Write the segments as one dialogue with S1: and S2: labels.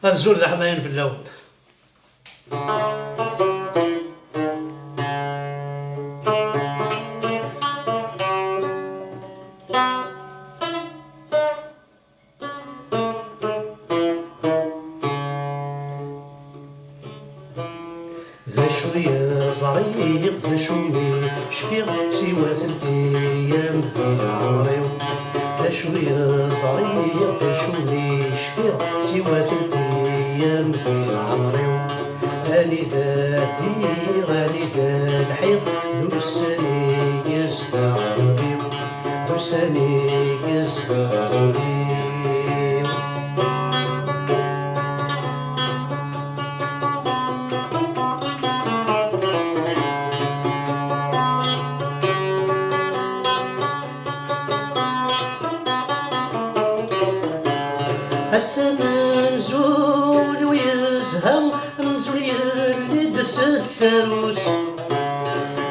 S1: الزول ذا حماين في اللون. ذا شوية زريق ذا شوية شفيق سوا ثلثيام ذي عمري. ذا شوية زريق ذا شوية شفيق سوا ثلثيام ذي عمري. راني ذا الدير راني ذا الحيط ذو السني يزدى عمري. ذو السني يزدى عمري. هسا منزول ويزهر منزول يلي دس الساروس.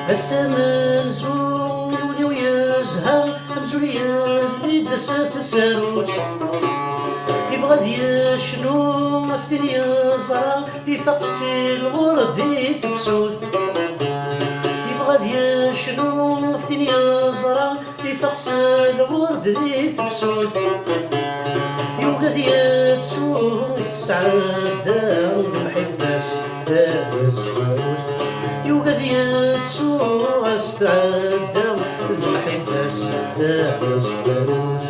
S1: هسا منزول ويزهر منزول يلي دس الساروس. يبغى يشنو فتن يزرع يفقسي الورد يتفسوس. يبغى يشنو فتن يزرع يفقسي الورد يتفسوس. يوقد يتسوق السعادة والمحبس دابز فلوس. يوقد يتسوق السعادة والمحبس دابز فلوس.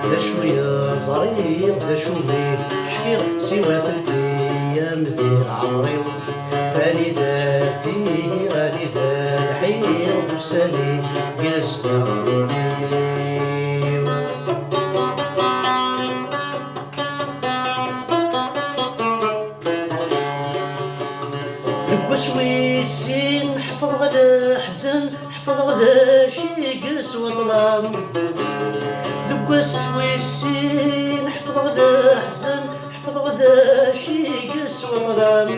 S1: ذا شوية زريق ذا شوية شفيق سوا ثلثيام ذي عمري. راني ذا الدير راني ذا الحيط والسني يزدى عمري. وسويسين حفظ غدا حزن حفظ غدا شي قس وظلام. ذوك وسويسين حفظ غدا حزن حفظ غدا شي قس وظلام.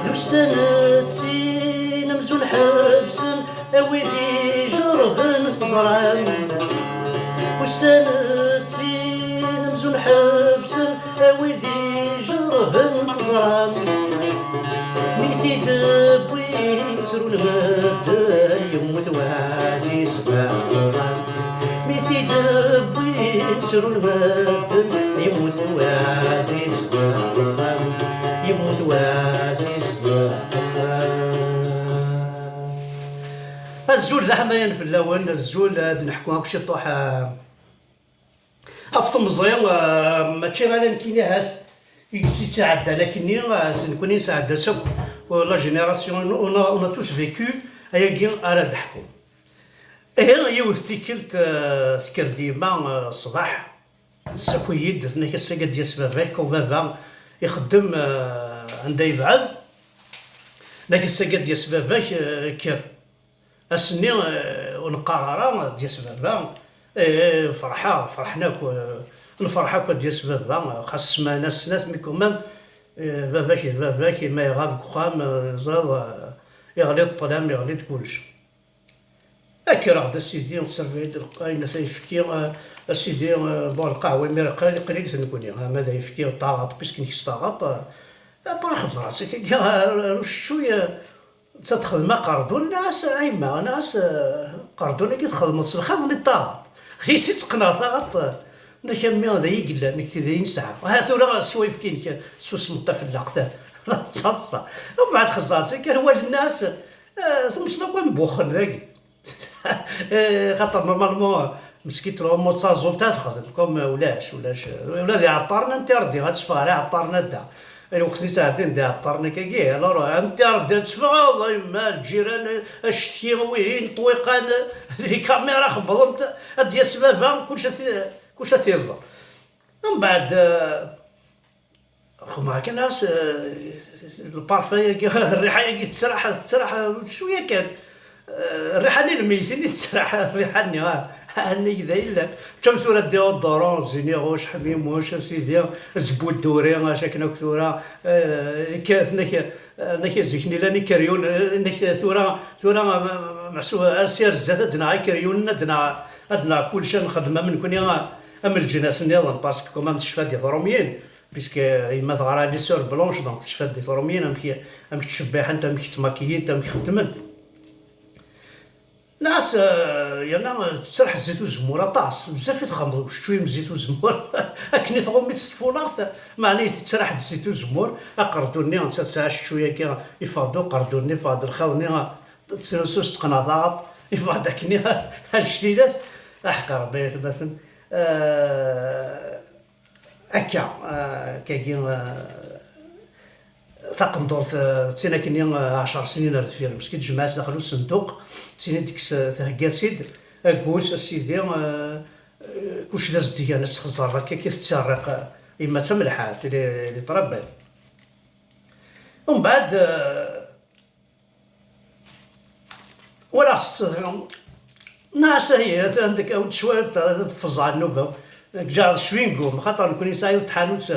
S1: ذو سنتين مزون حبسن اويدي جرفن ثزرام. وسنتين مزون حبسن اويدي جرفن ثزرام. ميتي دبوي يسرو المبدا يموت وعزيز بعضهم. ميتي دبوي يسرو المبدا يموت وعزيز بعضهم. يموت وعزيز بعضهم. الزول ذا حماين في اللون الزول نحكوا كشي طوح افطم مزيان ماشي غالا نكينيهات يكسي تعدى لكني نكوني سعدة سوك لا جينيراسيون اون توش فيكو هيا كي راه ضحكوا. يوث تيكلت ذكر ديما الصباح الساكويد ثناك الساكا ديال سباباك وبابا يخدم عنده يبعد. لكن الساكا ديال سباباك كر السني ونقرر ديال سبابا فرحناك نفرحك ديال سبابا خاص سمانه سنات مي كومام. باباك ما يغاب كخام زاد يغلي الظلام يغلي كلشي. هاكي راه دا سيدي نسرفيد القاينه تيفكي سيدي بون القهوه مي قليل تنكوني ماذا يفكي طاغط باسكو كيستاغط بون خبز راسك شويه تخدم قردون ناس عيما ناس قردون كي تخدم الصلخه من الطاغط خيسي تقنا طاغط. نكمل هذا يقلا نكذا نسعى هذا راه السويف كاين سوس مطفى الاقتال تصا. ومن بعد خزاتي كان هو الناس ثم شنو نبوخن ذاك خاطر نورمالمون مسكيت راه موتازو تاع تخدم كوم ولاش ولا ذي عطرنا انت ردي غتشفى راه عطرنا دا الوقت اللي ساعتين دا عطرنا كاكي راه انت ردي تشفى والله يما الجيران الشتي وين طويقان لي كاميرا خبلت ديال سبابا كلشي تيزر. من بعد خما كان ناس البارفان الريحه تسرح شويه كان الريحه الميتين تسرح الريحه هاني كذا الا كم ثوره ديودورون زيني واش حميم واش سيدي زبود دوري شاكنا كثوره كاثنك نك زيكني لاني كريون نك ثوره معسوه سير الزات دنا كريون دنا كلشي نخدمها من كوني ام الجناس نيضا باسكو كومان الشفا ديال الروميين بيسك يما تغرى لي سور بلونش دونك تشفى دي ثرومين امك تشبح انت امك تماكيين انت امك خدمن ناس يلا تسرح الزيت والزمور طاس بزاف يتخمضوا شويه من الزيت والزمور اكني تغمي السفولار معني تسرح الزيت والزمور اقردوني انت ساعه شويه كي يفاضوا قردوني فاض الخلني تسوس تقناطات يفاض اكني هالجديدات احقر بيت مثلا هكا كاين ثقم دور تينا كني 10 سنين راه فيها مسكين تجمعات دخلوا الصندوق تينا ديك تهكا سيد كوس السيدي كلشي داز ديالنا تخزر هكا كيتسرق اما تم الحال اللي طرب ومن بعد ولا ناس هي عندك اود شويه تفزع النوبه جا شوينكو خاطر نكون يسايو تحانوت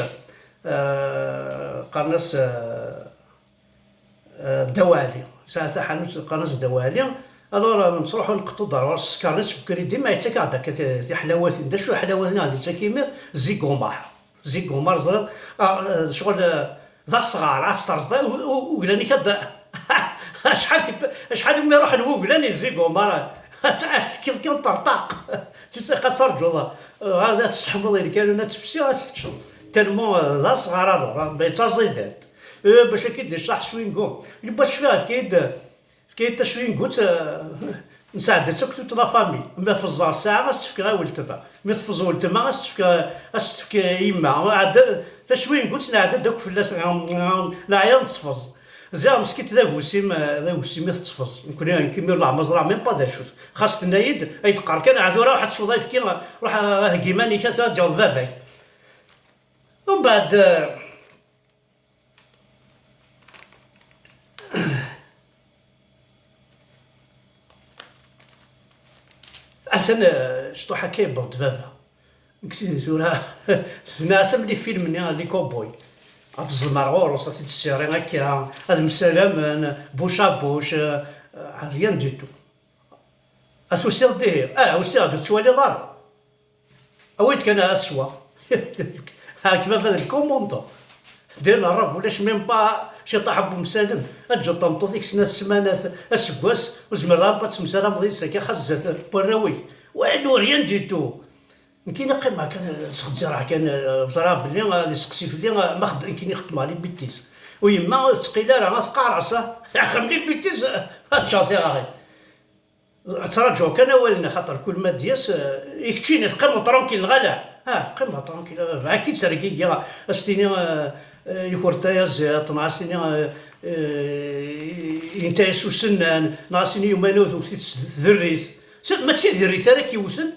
S1: قناص دوالي ساعه حانوت قناص دوالي الوغ نروحو نقطو ضروري السكريت بكري ديما يتاك هذاك في حلاوات دا شو حلاوات هادي تاكيمير زيكومار زيكومار زرد شغل ذا الصغار عاد ترصد وقلاني كد شحال ما يروح نوقلاني زيكومار تعاش كيف طرطاق تسقى ترجو هذا تسحبوا اللي كانوا نتفسي غاتشوف تالمون ذا صغار راه بيتازيدات باش كيدير شرح شويه نقول باش فيها كاين حتى شويه نقول نساعدتك توت لا فامي ما في الزار ساعه غتفك غير ولتما مي تفز ولتما غتفك يما عاد حتى شويه نقول نعاد دوك فلاس لا عيا نتفز زعما مسكيت ذا وسيم تتفز نكون كيما لا مزرعه ميم با داشوت خاص تنايد يدقر كان عذورا واحد شو ضيف كي روح هكيماني كتا جاو باباي ومن بعد احسن شطو حكايه بلط بابا كنت زورا ناس ملي فيلم لي كوبوي هاد الزمر وصلت السيرين هكا هاد مسلم بوش بوش ريان دو تو اسوسير ديه وسير توالي ضار اويت كان اسوا هاك هذا الكوموندو دير الرب ولاش ميم با شي طاح بمسالم اجا طنطو ديك سنه السمانات اسكواس وزمر راه تمسالم ضي ساكي خزات براوي والو ريان دي تو كاين قيمه كان تخزر كان بصراحه بلي غادي يسقسي في اللي ما خد كاين يخدم على بيتيز ويما ثقيله راه تقارصه خلي بيتيز تشاطي غادي تراجعوا كان ولنا خاطر كل ما دياس يكتشيني قيمه ترونكيل غالا قيمه ترونكيل اكيد سركي استيني يكورتايا زيت ناقصيني ينتايسو سنان ناقصيني يومانوث ذريت ماشي ذريت راه كيوثن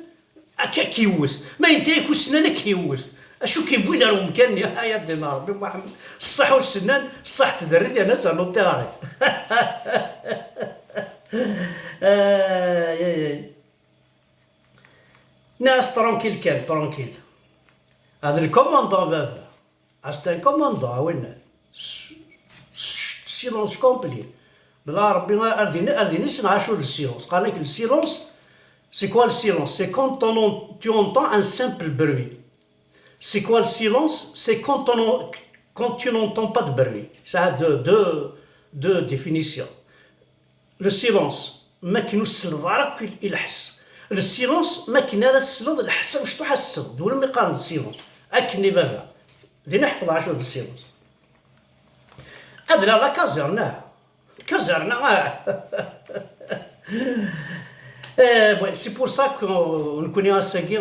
S1: هكا كيوث ما ينتهي كل سنان كيوث اشو كيبوينا راه مكان يا ديما ربي محمد الصح والسنان الصح تذريت يا ناس نوطي غاري ناس ترونكيل كان ترونكيل هذا الكوموندون بابا c'était un commandant وين silence complet بلا ربي ارديني نعيشو السيلونس قال لك السيلونس c'est quoi le silence c'est quand tu entends un simple bruit c'est quoi le silence c'est quand tu n'entends pas de bruit ça a deux définitions le silence ما كينوس الضرك الحس السيلونس ما كاين لا السلوط الحس واش تحس دول ما يقارن السيلونس اكني بابا دي نحفظ عشو السيلونس هذا لا كازرنا سي بور سا كو نكوني اساكي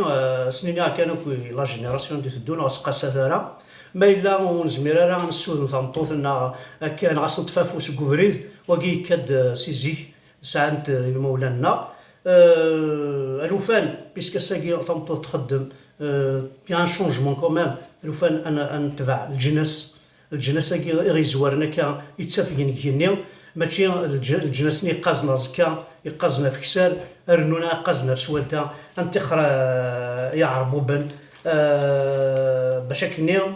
S1: سنينا كانوا في لا جينيراسيون دي تدونا وسقاسات راه ما الا ونزمير راه نسول ثمطوثنا كان غاس نتفافوس كوفريد وكي كاد سيزي ساعات مولانا الوفان بيسك ساكي ثمطوث تخدم يان شونجمون كوميم الوفان انا نتبع الجناس كي غير زوارنا كا يتفقين كينيو ماشي الجناس ني قازنا زكا يقازنا في كسال رنونا قازنا سوادا انتخرا يا عربوبا باش كنيو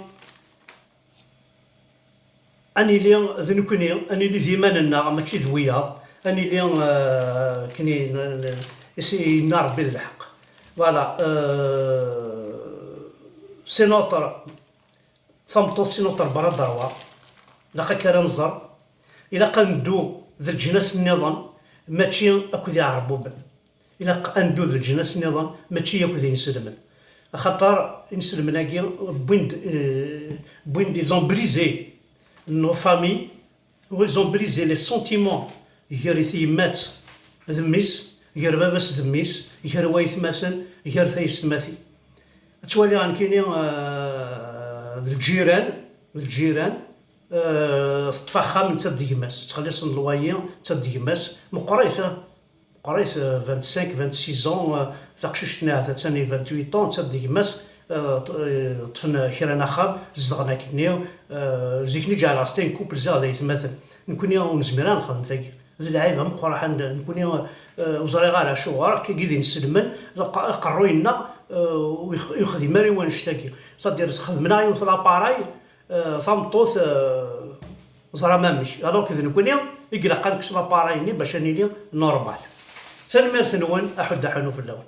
S1: اني لي ذنكني اني لي ديماننا ماشي ذوياض اني لي كني يسي نار بالحق فوالا سي نوتر ثمطوط سينو تربرا دروا إلا كان نزر إلا ندو ذا الجناس النظام ماشي أكو ذا عربوبا إلا ندو ذا الجناس النظام ماشي أكو ذا ينسلمن خاطر ينسلمناكي بوين ils ont brisé nos familles ils ont brisé les sentiments غير يمات ذميس غير باباس ذميس غير وايثماثن غير ثايستماثي تولي غنكيني الجيران تفخم نتا ديماس تخلص الوايين نتا ديماس مقريثه 25 26 تقششنا هذا ثاني 28 نتا ديماس طفنا كيرانا خاب زدغنا كنيو زيكني جا راستين كوبل زاد يتمثل نكوني ونزميران نخدم ثاك ذي العيبه مقرحه نكوني وزري غير شغل كي قيدين نسلمن قروينا ويخدم ماري ونشتكي صدير خدمنا يوصل لاباراي ثمطوط زرا مامش هذوك اذا نكوني يقلق نكسب لاباراي باش اني نورمال سنمير ثنون احد حنو في اللون.